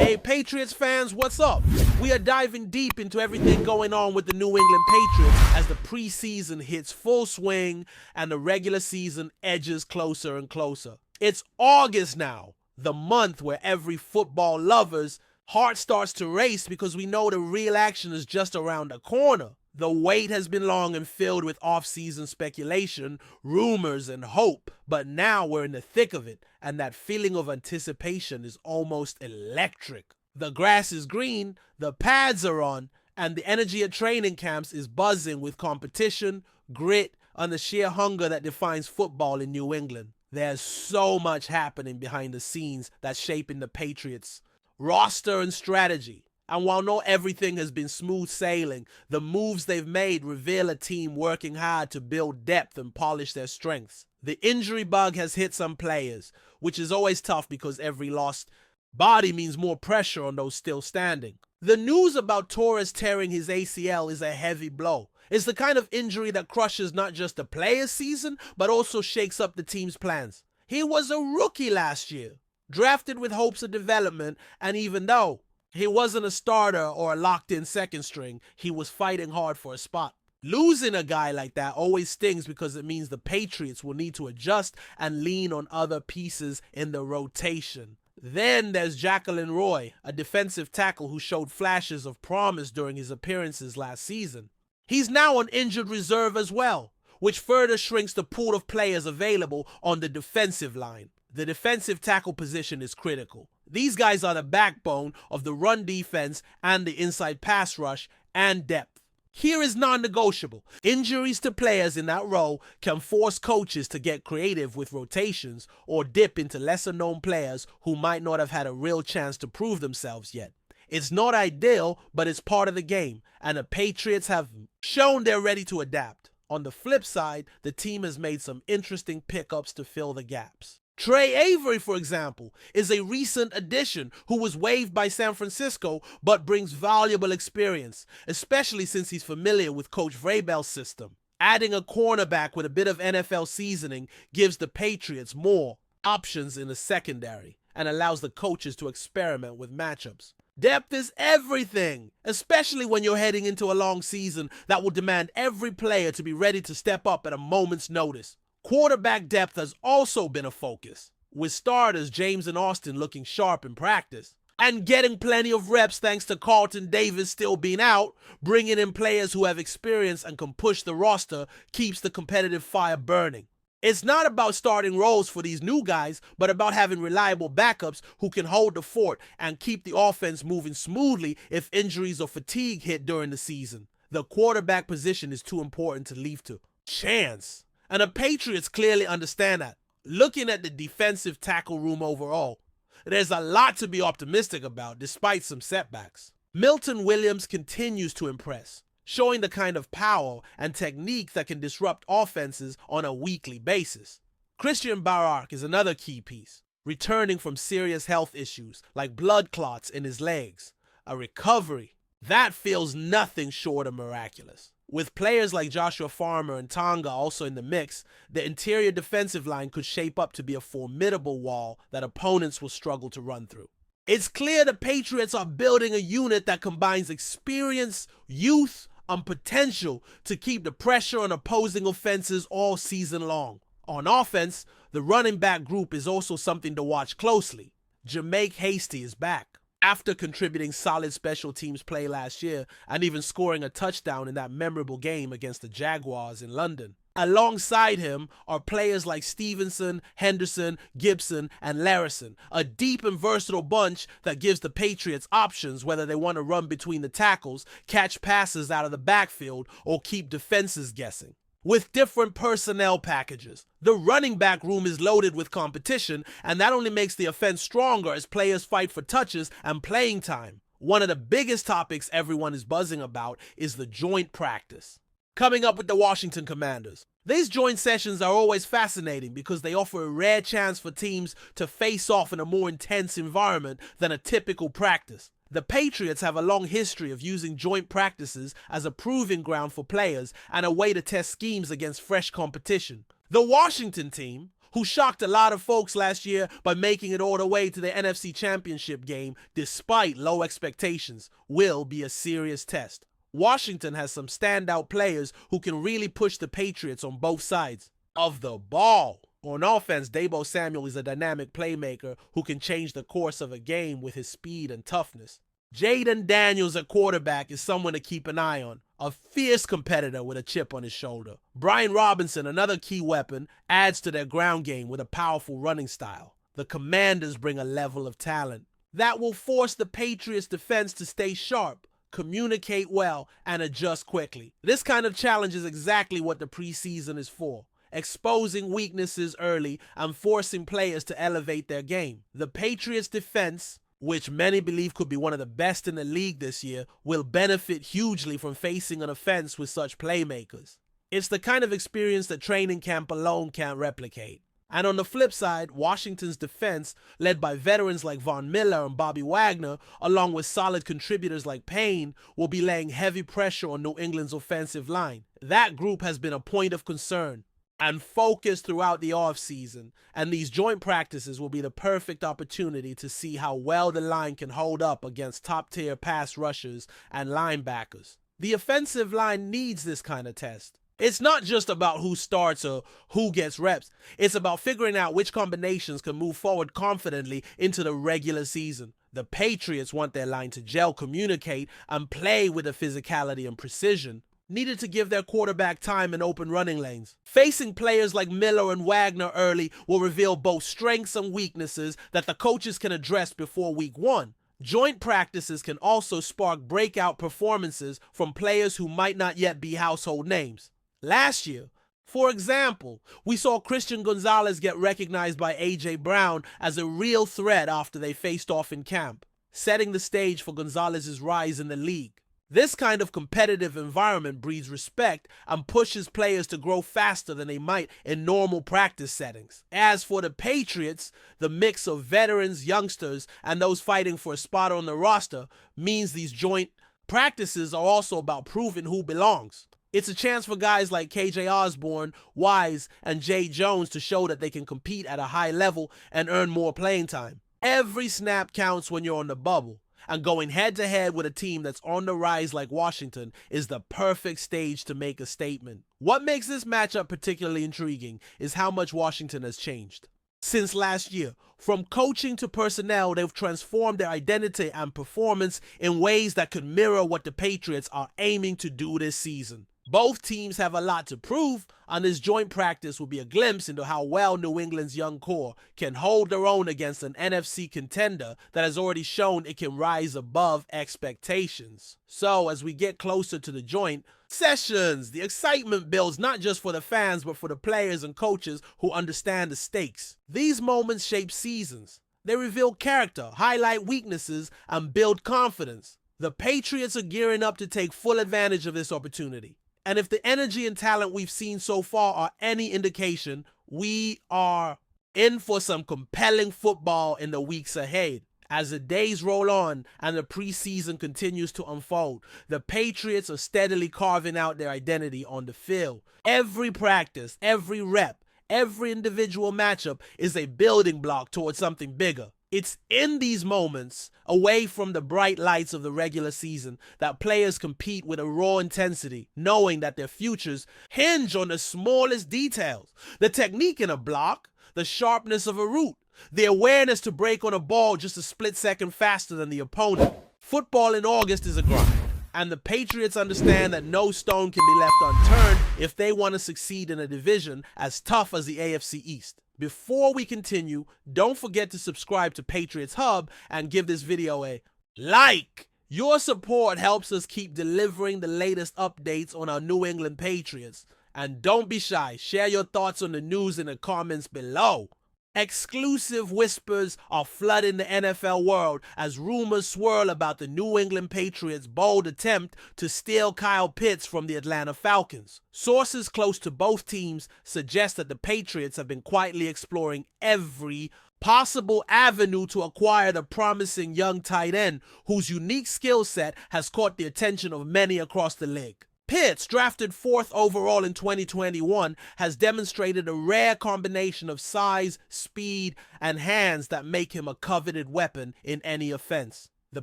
Hey Patriots fans, what's up? We are diving deep into everything going on with the New England Patriots as the preseason hits full swing and the regular season edges closer and closer. It's August now, the month where every football lover's heart starts to race because we know the real action is just around the corner. The wait has been long and filled with off-season speculation, rumors, and hope. But now we're in the thick of it, and that feeling of anticipation is almost electric. The grass is green, the pads are on, and the energy at training camps is buzzing with competition, grit, and the sheer hunger that defines football in New England. There's so much happening behind the scenes that's shaping the Patriots' roster and strategy. And while not everything has been smooth sailing, the moves they've made reveal a team working hard to build depth and polish their strengths. The injury bug has hit some players, which is always tough because every lost body means more pressure on those still standing. The news about Torres tearing his ACL is a heavy blow. It's the kind of injury that crushes not just the player's season, but also shakes up the team's plans. He was a rookie last year, drafted with hopes of development, and even though he wasn't a starter or a locked-in second string, he was fighting hard for a spot. Losing a guy like that always stings because it means the Patriots will need to adjust and lean on other pieces in the rotation. Then there's Jacqueline Roy, a defensive tackle who showed flashes of promise during his appearances last season. He's now on injured reserve as well, which further shrinks the pool of players available on the defensive line. The defensive tackle position is critical. These guys are the backbone of the run defense and the inside pass rush and depth. Here is non-negotiable. Injuries to players in that role can force coaches to get creative with rotations or dip into lesser-known players who might not have had a real chance to prove themselves yet. It's not ideal, but it's part of the game, and the Patriots have shown they're ready to adapt. On the flip side, the team has made some interesting pickups to fill the gaps. Trey Avery, for example, is a recent addition who was waived by San Francisco but brings valuable experience, especially since he's familiar with Coach Vrabel's system. Adding a cornerback with a bit of NFL seasoning gives the Patriots more options in the secondary and allows the coaches to experiment with matchups. Depth is everything, especially when you're heading into a long season that will demand every player to be ready to step up at a moment's notice. Quarterback depth has also been a focus, with starters James and Austin looking sharp in practice, and getting plenty of reps thanks to Carlton Davis still being out. Bringing in players who have experience and can push the roster keeps the competitive fire burning. It's not about starting roles for these new guys, but about having reliable backups who can hold the fort and keep the offense moving smoothly if injuries or fatigue hit during the season. The quarterback position is too important to leave to chance. And the Patriots clearly understand that. Looking at the defensive tackle room overall, there's a lot to be optimistic about despite some setbacks. Milton Williams continues to impress, showing the kind of power and technique that can disrupt offenses on a weekly basis. Christian Barach is another key piece, returning from serious health issues like blood clots in his legs. A recovery that feels nothing short of miraculous. With players like Joshua Farmer and Tonga also in the mix, the interior defensive line could shape up to be a formidable wall that opponents will struggle to run through. It's clear the Patriots are building a unit that combines experience, youth, and potential to keep the pressure on opposing offenses all season long. On offense, the running back group is also something to watch closely. Jamake Hasty is back, after contributing solid special teams play last year and even scoring a touchdown in that memorable game against the Jaguars in London. Alongside him are players like Stevenson, Henderson, Gibson, and Larison, a deep and versatile bunch that gives the Patriots options whether they want to run between the tackles, catch passes out of the backfield, or keep defenses guessing. With different personnel packages, the running back room is loaded with competition, and that only makes the offense stronger as players fight for touches and playing time. One of the biggest topics everyone is buzzing about is the joint practice coming up with the Washington Commanders. These joint sessions are always fascinating because they offer a rare chance for teams to face off in a more intense environment than a typical practice. The Patriots have a long history of using joint practices as a proving ground for players and a way to test schemes against fresh competition. The Washington team, who shocked a lot of folks last year by making it all the way to the NFC Championship game despite low expectations, will be a serious test. Washington has some standout players who can really push the Patriots on both sides of the ball. On offense, Deebo Samuel is a dynamic playmaker who can change the course of a game with his speed and toughness. Jaden Daniels at quarterback is someone to keep an eye on, a fierce competitor with a chip on his shoulder. Brian Robinson, another key weapon, adds to their ground game with a powerful running style. The Commanders bring a level of talent that will force the Patriots defense to stay sharp, communicate well, and adjust quickly. This kind of challenge is exactly what the preseason is for. Exposing weaknesses early and forcing players to elevate their game. The Patriots defense, which many believe could be one of the best in the league this year, will benefit hugely from facing an offense with such playmakers. It's the kind of experience that training camp alone can't replicate. And on the flip side, Washington's defense, led by veterans like Von Miller and Bobby Wagner, along with solid contributors like Payne, will be laying heavy pressure on New England's offensive line. That group has been a point of concern and focus throughout the offseason, and these joint practices will be the perfect opportunity to see how well the line can hold up against top-tier pass rushers and linebackers. The offensive line needs this kind of test. It's not just about who starts or who gets reps. It's about figuring out which combinations can move forward confidently into the regular season. The Patriots want their line to gel, communicate, and play with the physicality and precision needed to give their quarterback time in open running lanes. Facing players like Miller and Wagner early will reveal both strengths and weaknesses that the coaches can address before week 1. Joint practices can also spark breakout performances from players who might not yet be household names. Last year, for example, we saw Christian Gonzalez get recognized by A.J. Brown as a real threat after they faced off in camp, setting the stage for Gonzalez's rise in the league. This kind of competitive environment breeds respect and pushes players to grow faster than they might in normal practice settings. As for the Patriots, the mix of veterans, youngsters, and those fighting for a spot on the roster means these joint practices are also about proving who belongs. It's a chance for guys like KJ Osborne, Wise, and Jay Jones to show that they can compete at a high level and earn more playing time. Every snap counts when you're on the bubble. And going head-to-head with a team that's on the rise like Washington is the perfect stage to make a statement. What makes this matchup particularly intriguing is how much Washington has changed. Since last year, from coaching to personnel, they've transformed their identity and performance in ways that could mirror what the Patriots are aiming to do this season. Both teams have a lot to prove, and this joint practice will be a glimpse into how well New England's young core can hold their own against an NFC contender that has already shown it can rise above expectations. So, as we get closer to the joint sessions, the excitement builds not just for the fans, but for the players and coaches who understand the stakes. These moments shape seasons. They reveal character, highlight weaknesses, and build confidence. The Patriots are gearing up to take full advantage of this opportunity. And if the energy and talent we've seen so far are any indication, we are in for some compelling football in the weeks ahead. As the days roll on and the preseason continues to unfold, the Patriots are steadily carving out their identity on the field. Every practice, every rep, every individual matchup is a building block towards something bigger. It's in these moments, away from the bright lights of the regular season, that players compete with a raw intensity, knowing that their futures hinge on the smallest details. The technique in a block, the sharpness of a route, the awareness to break on a ball just a split second faster than the opponent. Football in August is a grind, and the Patriots understand that no stone can be left unturned if they want to succeed in a division as tough as the AFC East. Before we continue, don't forget to subscribe to Patriots Hub and give this video a like. Your support helps us keep delivering the latest updates on our New England Patriots. And don't be shy, share your thoughts on the news in the comments below. Exclusive whispers are flooding the NFL world as rumors swirl about the New England Patriots' bold attempt to steal Kyle Pitts from the Atlanta Falcons. Sources close to both teams suggest that the Patriots have been quietly exploring every possible avenue to acquire the promising young tight end whose unique skill set has caught the attention of many across the league. Pitts, drafted 4th overall in 2021, has demonstrated a rare combination of size, speed, and hands that make him a coveted weapon in any offense. The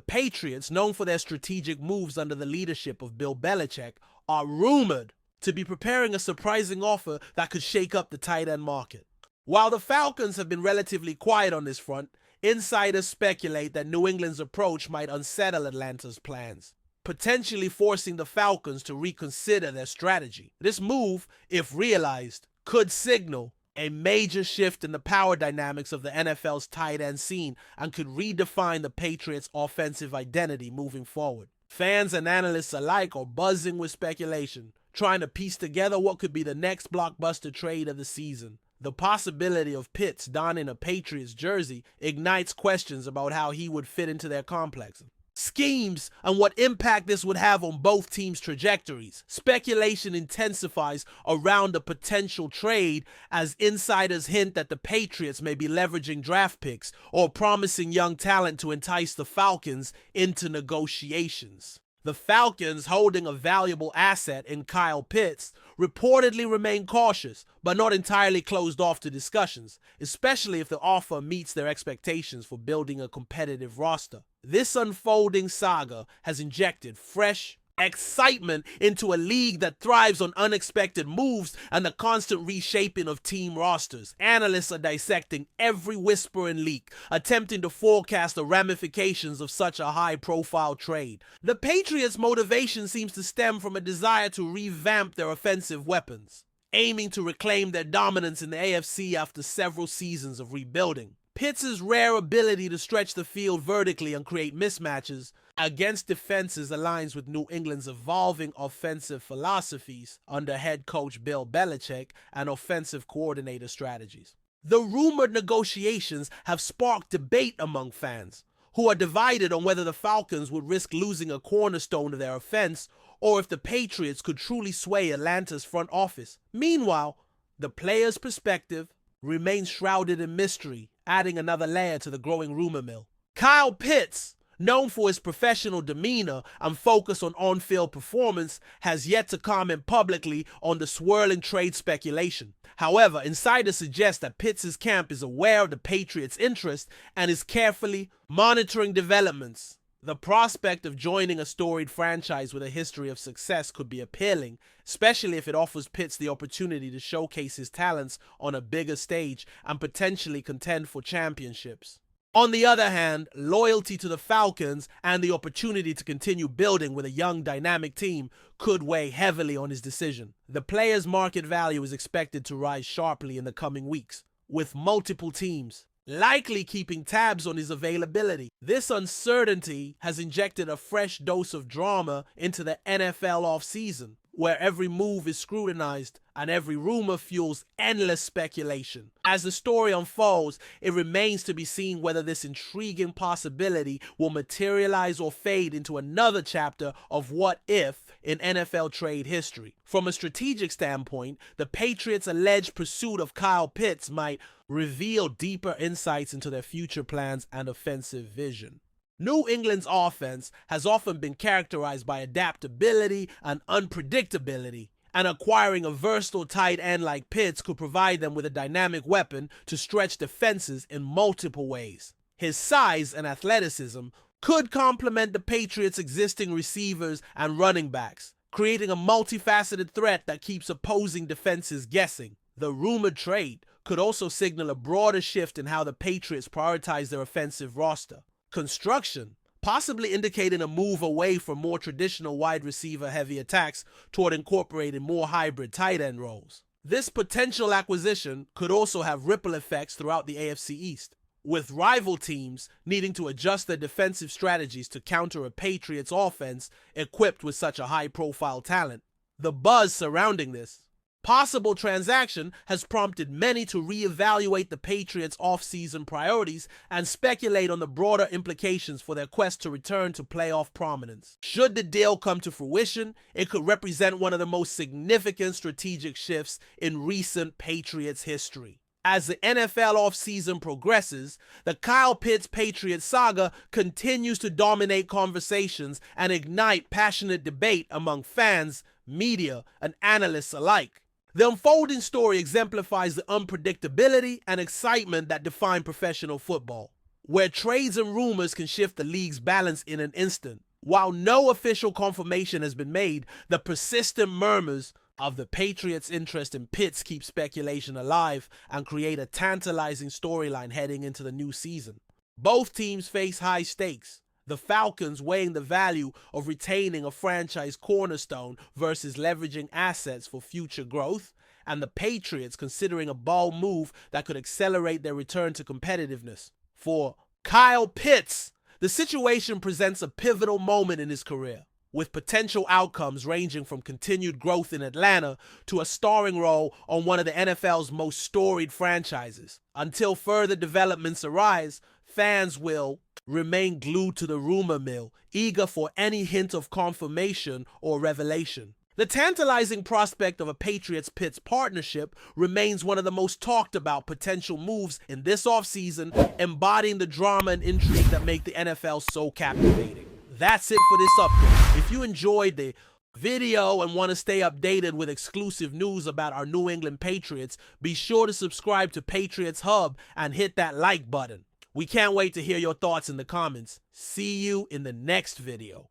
Patriots, known for their strategic moves under the leadership of Bill Belichick, are rumored to be preparing a surprising offer that could shake up the tight end market. While the Falcons have been relatively quiet on this front, insiders speculate that New England's approach might unsettle Atlanta's plans, potentially forcing the Falcons to reconsider their strategy. This move, if realized, could signal a major shift in the power dynamics of the NFL's tight end scene and could redefine the Patriots' offensive identity moving forward. Fans and analysts alike are buzzing with speculation, trying to piece together what could be the next blockbuster trade of the season. The possibility of Pitts donning a Patriots jersey ignites questions about how he would fit into their complex, schemes, and what impact this would have on both teams' trajectories. Speculation intensifies around a potential trade as insiders hint that the Patriots may be leveraging draft picks or promising young talent to entice the Falcons into negotiations. The Falcons, holding a valuable asset in Kyle Pitts, reportedly remain cautious, but not entirely closed off to discussions, especially if the offer meets their expectations for building a competitive roster. This unfolding saga has injected fresh excitement into a league that thrives on unexpected moves and the constant reshaping of team rosters. Analysts are dissecting every whisper and leak, attempting to forecast the ramifications of such a high-profile trade. The Patriots' motivation seems to stem from a desire to revamp their offensive weapons, aiming to reclaim their dominance in the AFC after several seasons of rebuilding. Pitts' rare ability to stretch the field vertically and create mismatches against defenses aligns with New England's evolving offensive philosophies under head coach Bill Belichick and offensive coordinator strategies. The rumored negotiations have sparked debate among fans, who are divided on whether the Falcons would risk losing a cornerstone of their offense or if the Patriots could truly sway Atlanta's front office. Meanwhile, the players' perspective remains shrouded in mystery, adding another layer to the growing rumor mill. Kyle Pitts, known for his professional demeanor and focus on on-field performance, has yet to comment publicly on the swirling trade speculation. However, insiders suggest that Pitts' camp is aware of the Patriots' interest and is carefully monitoring developments. The prospect of joining a storied franchise with a history of success could be appealing, especially if it offers Pitts the opportunity to showcase his talents on a bigger stage and potentially contend for championships. On the other hand, loyalty to the Falcons and the opportunity to continue building with a young, dynamic team could weigh heavily on his decision. The player's market value is expected to rise sharply in the coming weeks, with multiple teams likely keeping tabs on his availability. This uncertainty has injected a fresh dose of drama into the NFL offseason, where every move is scrutinized and every rumor fuels endless speculation. As the story unfolds, it remains to be seen whether this intriguing possibility will materialize or fade into another chapter of what if in NFL trade history. From a strategic standpoint, the Patriots' alleged pursuit of Kyle Pitts might reveal deeper insights into their future plans and offensive vision. New England's offense has often been characterized by adaptability and unpredictability, and acquiring a versatile tight end like Pitts could provide them with a dynamic weapon to stretch defenses in multiple ways. His size and athleticism could complement the Patriots' existing receivers and running backs, creating a multifaceted threat that keeps opposing defenses guessing. The rumored trade could also signal a broader shift in how the Patriots prioritize their offensive roster construction, possibly indicating a move away from more traditional wide receiver heavy attacks toward incorporating more hybrid tight end roles. This potential acquisition could also have ripple effects throughout the AFC East, with rival teams needing to adjust their defensive strategies to counter a Patriots offense equipped with such a high-profile talent. The buzz surrounding this possible transaction has prompted many to reevaluate the Patriots' off-season priorities and speculate on the broader implications for their quest to return to playoff prominence. Should the deal come to fruition, it could represent one of the most significant strategic shifts in recent Patriots history. As the NFL offseason progresses, the Kyle Pitts Patriots saga continues to dominate conversations and ignite passionate debate among fans, media, and analysts alike. The unfolding story exemplifies the unpredictability and excitement that define professional football, where trades and rumors can shift the league's balance in an instant. While no official confirmation has been made, the persistent murmurs of the Patriots' interest in PITTS keep speculation alive and create a tantalizing storyline heading into the new season. Both teams face high stakes, the Falcons weighing the value of retaining a franchise cornerstone versus leveraging assets for future growth, and the Patriots considering a bold move that could accelerate their return to competitiveness. For Kyle Pitts, the situation presents a pivotal moment in his career, with potential outcomes ranging from continued growth in Atlanta to a starring role on one of the NFL's most storied franchises. Until further developments arise, fans will remain glued to the rumor mill, eager for any hint of confirmation or revelation. The tantalizing prospect of a Patriots-Pitts partnership remains one of the most talked about potential moves in this offseason, embodying the drama and intrigue that make the NFL so captivating. That's it for this update. If you enjoyed the video and want to stay updated with exclusive news about our New England Patriots, be sure to subscribe to Patriots Hub and hit that like button. We can't wait to hear your thoughts in the comments. See you in the next video.